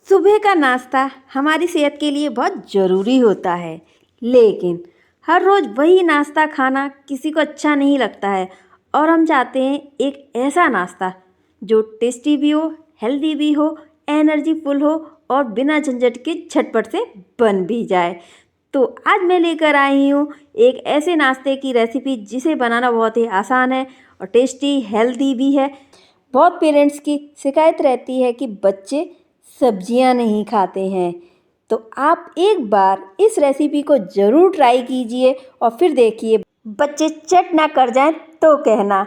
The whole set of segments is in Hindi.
सुबह का नाश्ता हमारी सेहत के लिए बहुत ज़रूरी होता है, लेकिन हर रोज़ वही नाश्ता खाना किसी को अच्छा नहीं लगता है। और हम चाहते हैं एक ऐसा नाश्ता जो टेस्टी भी हो, हेल्दी भी हो, एनर्जीफुल हो और बिना झंझट के झटपट से बन भी जाए। तो आज मैं लेकर आई हूँ एक ऐसे नाश्ते की रेसिपी जिसे बनाना बहुत ही आसान है और टेस्टी हेल्दी भी है। बहुत पेरेंट्स की शिकायत रहती है कि बच्चे सब्जियां नहीं खाते हैं, तो आप एक बार इस रेसिपी को ज़रूर ट्राई कीजिए और फिर देखिए बच्चे चट ना कर जाएं तो कहना।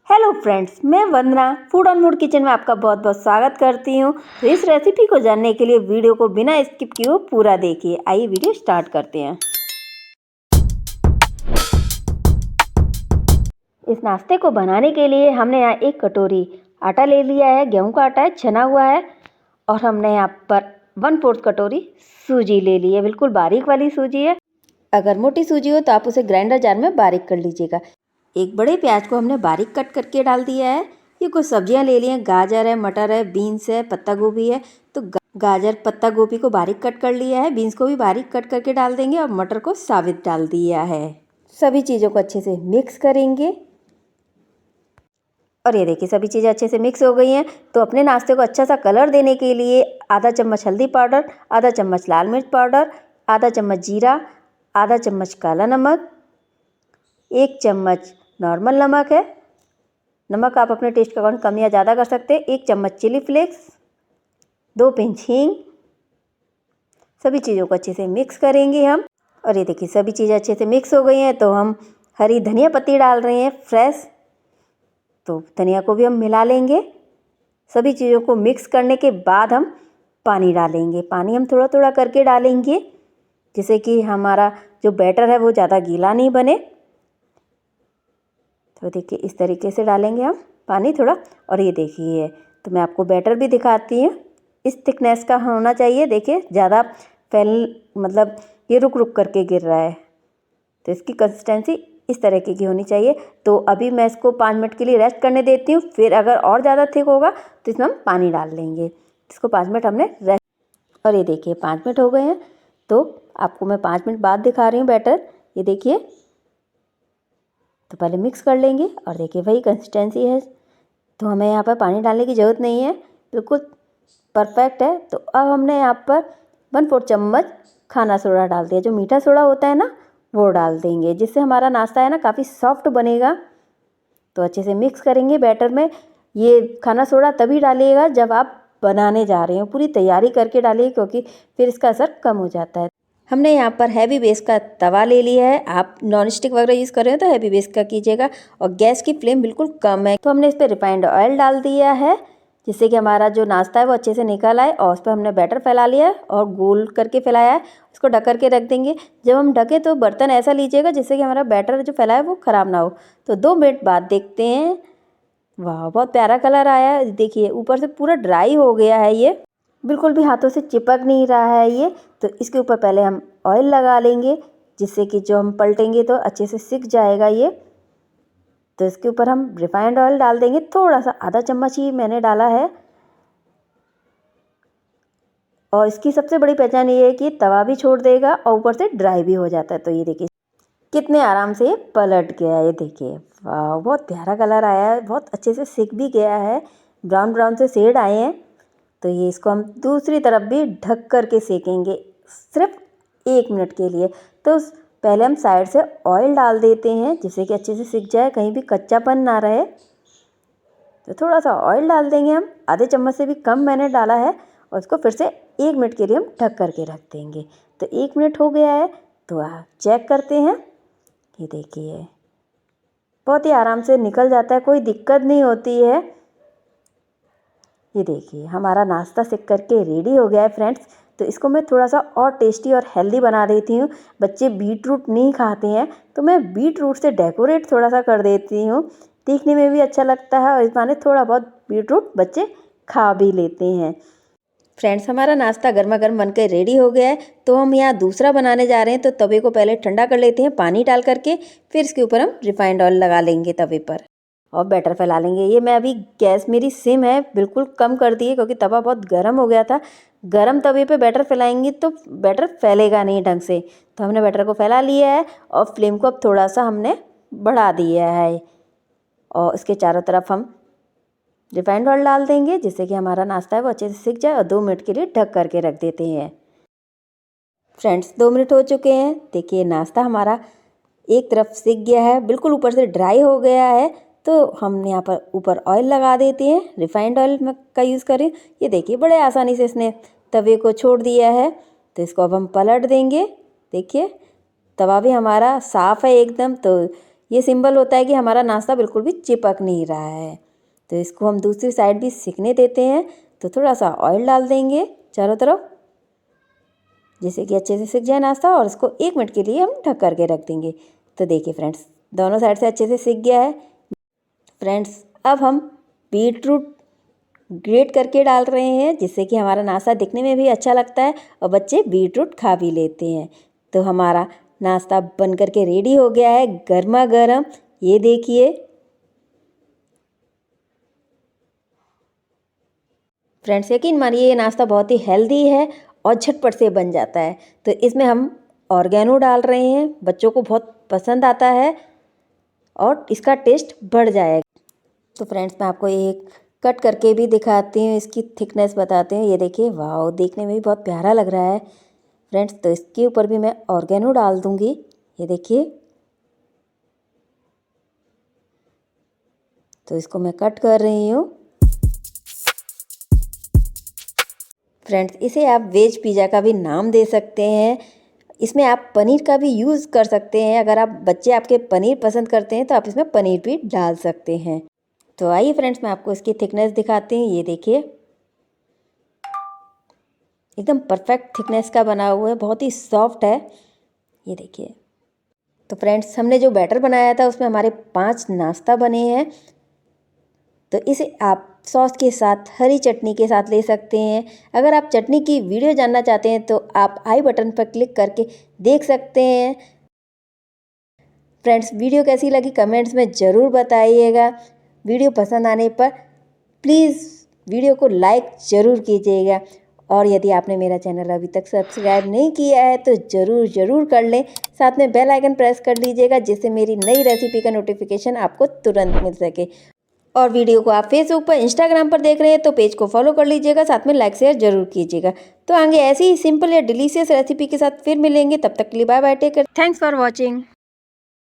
हेलो फ्रेंड्स, मैं वंदना फूड ऑन मूड किचन में आपका बहुत बहुत स्वागत करती हूँ। तो इस रेसिपी को जानने के लिए वीडियो को बिना स्किप किए हुए पूरा देखिए। आइए वीडियो स्टार्ट करते हैं। इस नाश्ते को बनाने के लिए हमने यहाँ एक कटोरी आटा ले लिया है। गेहूं का आटा है, छना हुआ है। और हमने यहाँ पर 1/4 कटोरी सूजी ले ली है, बिल्कुल बारीक वाली सूजी है। अगर मोटी सूजी हो तो आप उसे ग्राइंडर जार में बारीक कर लीजिएगा। एक बड़े प्याज को हमने बारीक कट करके डाल दिया है। ये कुछ सब्जियां ले ली हैं, गाजर है, मटर है, बीन्स है, पत्ता गोभी है। तो गाजर पत्ता गोभी को बारीक कट कर लिया है, बीन्स को भी बारीक कट करके डाल देंगे और मटर को साबित डाल दिया है। सभी चीज़ों को अच्छे से मिक्स करेंगे। और ये देखिए सभी चीज़ें अच्छे से मिक्स हो गई हैं। तो अपने नाश्ते को अच्छा सा कलर देने के लिए आधा चम्मच हल्दी पाउडर, आधा चम्मच लाल मिर्च पाउडर, आधा चम्मच जीरा, आधा चम्मच काला नमक, 1 चम्मच नॉर्मल नमक है। नमक आप अपने टेस्ट के अकॉर्डिंग कम या ज़्यादा कर सकते हैं। 1 चम्मच चिली फ्लेक्स, 2 पिंच हींग। सभी चीज़ों को अच्छे से मिक्स करेंगे हम। और ये देखिए सभी चीज़ें अच्छे से मिक्स हो गई हैं। तो हम हरी धनिया पत्ती डाल रहे हैं फ्रेश। तो धनिया को भी हम मिला लेंगे। सभी चीज़ों को मिक्स करने के बाद हम पानी डालेंगे। पानी हम थोड़ा थोड़ा करके डालेंगे, जिससे कि हमारा जो बैटर है वो ज़्यादा गीला नहीं बने। तो देखिए इस तरीके से डालेंगे हम पानी थोड़ा। और ये देखिए, तो मैं आपको बैटर भी दिखाती हूँ। इस थिकनेस का होना चाहिए। देखिए ज़्यादा मतलब ये रुक रुक करके गिर रहा है, तो इसकी कंसिस्टेंसी इस तरीके की होनी चाहिए। तो अभी मैं इसको 5 मिनट के लिए रेस्ट करने देती हूँ। फिर अगर और ज़्यादा थिक होगा तो इसमें हम पानी डाल लेंगे। इसको 5 मिनट हमने रेस्ट। और ये देखिए 5 मिनट हो गए हैं। तो आपको मैं 5 मिनट बाद दिखा रही हूँ बैटर। ये देखिए, तो पहले मिक्स कर लेंगे। और देखिए वही कंसिस्टेंसी है, तो हमें यहाँ पर पानी डालने की ज़रूरत नहीं है, बिल्कुल परफेक्ट है। तो अब हमने यहाँ पर 1/4 चम्मच खाना सोडा डाल दिया। जो मीठा सोडा होता है ना, वो डाल देंगे, जिससे हमारा नाश्ता है ना काफ़ी सॉफ्ट बनेगा। तो अच्छे से मिक्स करेंगे बैटर में। ये खाना सोडा तभी डालिएगा जब आप बनाने जा रहे हो, पूरी तैयारी करके डालिए, क्योंकि फिर इसका असर कम हो जाता है। हमने यहाँ पर हैवी बेस का तवा ले लिया है। आप नॉन स्टिक वगैरह यूज़ कर रहे हो तो हैवी बेस का कीजिएगा। और गैस की फ्लेम बिल्कुल कम है। तो हमने इस पर रिफाइंड ऑयल डाल दिया है, जिससे कि हमारा जो नाश्ता है वो अच्छे से निकल आए। और उस पर हमने बैटर फैला लिया है और गोल करके फैलाया है। उसको ढक करके रख देंगे। जब हम ढके तो बर्तन ऐसा लीजिएगा जिससे कि हमारा बैटर जो फैला है वो ख़राब ना हो। तो 2 मिनट बाद देखते हैं। वाह, बहुत प्यारा कलर आया है। देखिए ऊपर से पूरा ड्राई हो गया है, ये बिल्कुल भी हाथों से चिपक नहीं रहा है ये। तो इसके ऊपर पहले हम ऑयल लगा लेंगे, जिससे कि जो हम पलटेंगे तो अच्छे से सिक जाएगा ये। तो इसके ऊपर हम रिफाइंड ऑयल डाल देंगे, थोड़ा सा, आधा चम्मच ही मैंने डाला है। और इसकी सबसे बड़ी पहचान ये है कि तवा भी छोड़ देगा और ऊपर से ड्राई भी हो जाता है। तो ये देखिए कितने आराम से ये पलट गया है। ये देखिए, वाह, बहुत प्यारा कलर आया है, बहुत अच्छे से सिक भी गया है, ब्राउन ब्राउन से शेड आए हैं। तो ये इसको हम दूसरी तरफ भी ढक करके सेकेंगे, सिर्फ 1 मिनट के लिए। तो पहले हम साइड से ऑयल डाल देते हैं, जिससे कि अच्छे से सिक जाए, कहीं भी कच्चापन ना रहे। तो थोड़ा सा ऑयल डाल देंगे हम, आधे चम्मच से भी कम मैंने डाला है। और इसको फिर से 1 मिनट के लिए हम ढक करके रख देंगे। तो 1 मिनट हो गया है, तो आप चेक करते हैं। ये देखिए बहुत ही आराम से निकल जाता है, कोई दिक्कत नहीं होती है। ये देखिए हमारा नाश्ता सिक करके रेडी हो गया है फ्रेंड्स। तो इसको मैं थोड़ा सा और टेस्टी और हेल्दी बना देती हूँ। बच्चे बीट रूट नहीं खाते हैं, तो मैं बीट रूट से डेकोरेट थोड़ा सा कर देती हूँ, देखने में भी अच्छा लगता है। और इस बहाने थोड़ा बहुत बीट रूट बच्चे खा भी लेते हैं। फ्रेंड्स, हमारा नाश्ता गर्मा गर्म बनकर रेडी हो गया है। तो हम यहाँ दूसरा बनाने जा रहे हैं। तो तवे को पहले ठंडा कर लेते हैं पानी डाल करके, फिर इसके ऊपर हम रिफाइंड ऑयल लगा लेंगे तवे पर और बैटर फैला लेंगे। ये मैं अभी गैस मेरी सिम है, बिल्कुल कम कर दी है, क्योंकि तवा बहुत गर्म हो गया था। गरम तवे पे बैटर फैलाएंगे तो बैटर फैलेगा नहीं ढंग से। तो हमने बैटर को फैला लिया है और फ्लेम को अब थोड़ा सा हमने बढ़ा दिया है और इसके चारों तरफ हम रिफाइंड ऑयल डाल देंगे जिससे कि हमारा नाश्ता है वो अच्छे से सिक जाए और 2 मिनट के लिए ढक करके रख देते हैं। फ्रेंड्स 2 मिनट हो चुके हैं। देखिए नाश्ता हमारा एक तरफ सिक गया है, बिल्कुल ऊपर से ड्राई हो गया है। तो हम यहाँ पर ऊपर ऑयल लगा देते हैं, रिफाइंड ऑयल का यूज़ करें। ये देखिए बड़े आसानी से इसने तवे को छोड़ दिया है। तो इसको अब हम पलट देंगे। देखिए तवा भी हमारा साफ़ है एकदम। तो ये सिंबल होता है कि हमारा नाश्ता बिल्कुल भी चिपक नहीं रहा है। तो इसको हम दूसरी साइड भी सिकने देते हैं। तो थोड़ा सा ऑयल डाल देंगे चारों तरफ जिससे कि अच्छे से सिक जाए नाश्ता और इसको 1 मिनट के लिए हम ढक करके रख देंगे। तो देखिए फ्रेंड्स दोनों साइड से अच्छे से सिक गया है। फ्रेंड्स अब हम बीटरूट ग्रेट करके डाल रहे हैं जिससे कि हमारा नाश्ता दिखने में भी अच्छा लगता है और बच्चे बीटरूट खा भी लेते हैं। तो हमारा नाश्ता बन करके रेडी हो गया है गर्मा गर्म। ये देखिए फ्रेंड्स यकीन मानिए ये नाश्ता बहुत ही हेल्दी है और झटपट से बन जाता है। तो इसमें हम ऑर्गेनो डाल रहे हैं, बच्चों को बहुत पसंद आता है और इसका टेस्ट बढ़ जाएगा। तो फ्रेंड्स मैं आपको एक कट करके भी दिखाती हूँ, इसकी थिकनेस बताते हैं। ये देखिए वाह देखने में भी बहुत प्यारा लग रहा है फ्रेंड्स। तो इसके ऊपर भी मैं ऑर्गेनो डाल दूँगी। ये देखिए तो इसको मैं कट कर रही हूँ। फ्रेंड्स इसे आप वेज पिज़्ज़ा का भी नाम दे सकते हैं। इसमें आप पनीर का भी यूज़ कर सकते हैं। अगर आप बच्चे आपके पनीर पसंद करते हैं तो आप इसमें पनीर भी डाल सकते हैं। तो आइए फ्रेंड्स मैं आपको इसकी थिकनेस दिखाती हूँ। ये देखिए एकदम परफेक्ट थिकनेस का बना हुआ है, बहुत ही सॉफ्ट है। ये देखिए तो फ्रेंड्स हमने जो बैटर बनाया था उसमें हमारे 5 नाश्ता बने हैं। तो इसे आप सॉस के साथ हरी चटनी के साथ ले सकते हैं। अगर आप चटनी की वीडियो जानना चाहते हैं तो आप आई बटन पर क्लिक करके देख सकते हैं। फ्रेंड्स वीडियो कैसी लगी कमेंट्स में ज़रूर बताइएगा। वीडियो पसंद आने पर प्लीज़ वीडियो को लाइक ज़रूर कीजिएगा और यदि आपने मेरा चैनल अभी तक सब्सक्राइब नहीं किया है तो ज़रूर कर लें। साथ में बेल आइकन प्रेस कर लीजिएगा जिससे मेरी नई रेसिपी का नोटिफिकेशन आपको तुरंत मिल सके। और वीडियो को आप फेसबुक पर इंस्टाग्राम पर देख रहे हैं तो पेज को फॉलो कर लीजिएगा, साथ में लाइक शेयर जरूर कीजिएगा। तो आगे ऐसी ही सिंपल या डिलीशियस रेसिपी के साथ फिर मिलेंगे, तब तक के लिए bye bye, take care, thanks for watching.